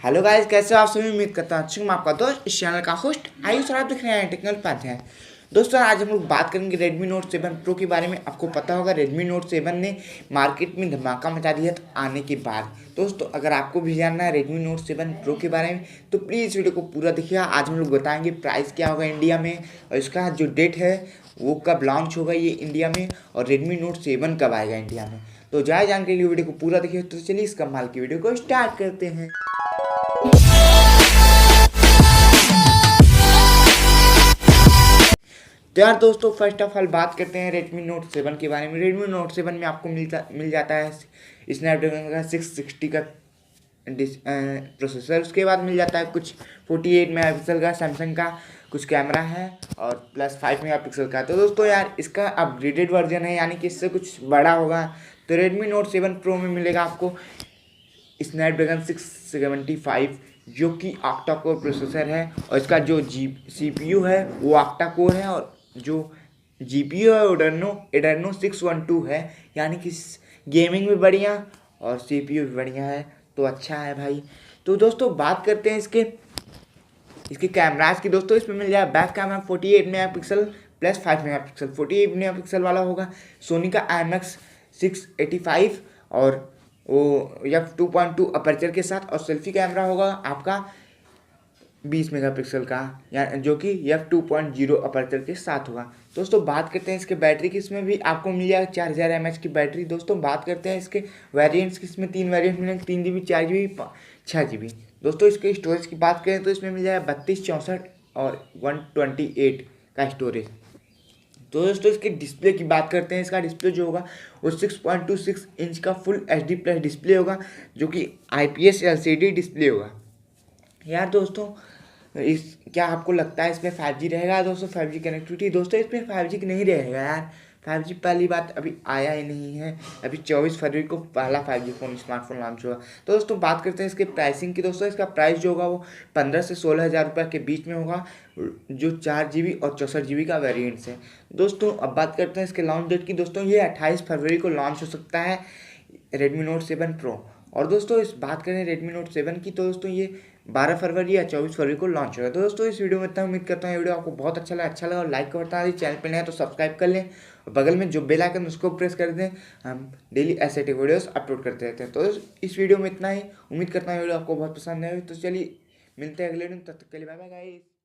Hello guys, कैसे हो आप सभी। उम्मीद करता हूँ मैं आपका दोस्त इस चैनल का होस्ट आयुष और आप देख रहे हैं टेक्निकल उपाध्याय। दोस्तों, आज हम लोग बात करेंगे Redmi Note 7 Pro के बारे में। आपको पता होगा Redmi Note 7 ने मार्केट में धमाका मचा दिया था आने के बाद। दोस्तों, अगर आपको भी जानना है Redmi Note 7 Pro के बारे में तो प्लीज़ वीडियो को पूरा देखिएगा। आज हम लोग बताएंगे प्राइस क्या होगा इंडिया में, और इसका जो डेट है वो कब लॉन्च होगा ये इंडिया में, और Redmi Note 7 कब आएगा इंडिया में। तो ज़्यादा जानने के लिए वीडियो को पूरा देखिए। तो चलिए इस कमाल की वीडियो को स्टार्ट करते हैं। तो यार दोस्तों, फर्स्ट ऑफ ऑल बात करते हैं Redmi Note 7 के बारे में। Redmi Note 7 में आपको मिल जाता है स्नैपड्रैगन का 660 का प्रोसेसर। उसके बाद मिल जाता है कुछ 48 मेगापिक्सल का सैमसंग का कुछ कैमरा है, और प्लस 5 मेगापिक्सल का। तो दोस्तों यार, इसका अपग्रेडेड वर्जन है, यानी कि इससे कुछ बड़ा होगा। तो Redmi Note 7 Pro में मिलेगा आपको स्नैपड्रैगन 675, जो कि ऑक्टा कोर प्रोसेसर है, और इसका जो CPU है वो ऑक्टा कोर है, और जो GPU है एडर्नो 612 है, यानी कि गेमिंग भी बढ़िया और CPU भी बढ़िया है। तो अच्छा है भाई। तो दोस्तों बात करते हैं इसके कैमराज की। दोस्तों, इसमें मिल जाएगा back camera 48 megapixel plus 5 megapixel. 48 megapixel वाला होगा सोनी का IMX 685, और वो f2.2 अपर्चर के साथ, और सेल्फी कैमरा होगा आपका 20 मेगापिक्सल का, या जो कि f2.0 अपर्चर के साथ होगा। दोस्तों बात करते हैं इसके बैटरी की। इसमें भी आपको मिल जाएगा 4000 mAh की बैटरी। दोस्तों बात करते हैं इसके वेरिएंट्स की। इसमें 3 वेरिएंट मिलेंगे, 3GB, 4GB, 6GB। दोस्तों इसके स्टोरेज की बात करें तो इसमें मिल जाएगा 32, 64 और 128 का स्टोरेज। तो दोस्तों इसके डिस्प्ले की बात करते हैं। इसका डिस्प्ले जो होगा वो 6.26 इंच का फुल HD प्लस डिस्प्ले होगा, जो कि IPS LCD डिस्प्ले होगा। यार दोस्तों, क्या आपको लगता है इसमें 5G रहेगा? दोस्तों 5G कनेक्टिविटी, दोस्तों इसमें 5G नहीं रहेगा यार। 5G पहली बात अभी आया ही नहीं है। अभी 24 फरवरी को पहला 5G स्मार्टफोन लॉन्च होगा। तो दोस्तों बात करते हैं इसके प्राइसिंग की। दोस्तों इसका प्राइस जो होगा वो 15 से 16 हज़ार रुपये के बीच में होगा, जो 4GB और 64GB का वेरिएंट्स है। दोस्तों अब बात करते हैं इसके लॉन्च डेट की। दोस्तों ये 28 फरवरी को लॉन्च हो सकता है Redmi Note 7 Pro। और दोस्तों इस बात करें Redmi Note 7 की, तो दोस्तों ये 12 फरवरी या 24 फरवरी को लॉन्च होगा। तो दोस्तों इस वीडियो में इतना। उम्मीद करता हूँ ये वीडियो आपको बहुत अच्छा लगा और लाइक का बता दें। चैनल पर नया तो सब्सक्राइब कर लें, और बगल में जो बेल आइकन उसको प्रेस कर दें। हम डेली ऐसे वीडियोस अपलोड करते रहते हैं। तो इस वीडियो में इतना ही। उम्मीद करता हूँ वीडियो आपको बहुत पसंद आए। तो चलिए मिलते हैं अगले दिन, तब तक के लिए बाय बाय गाइस।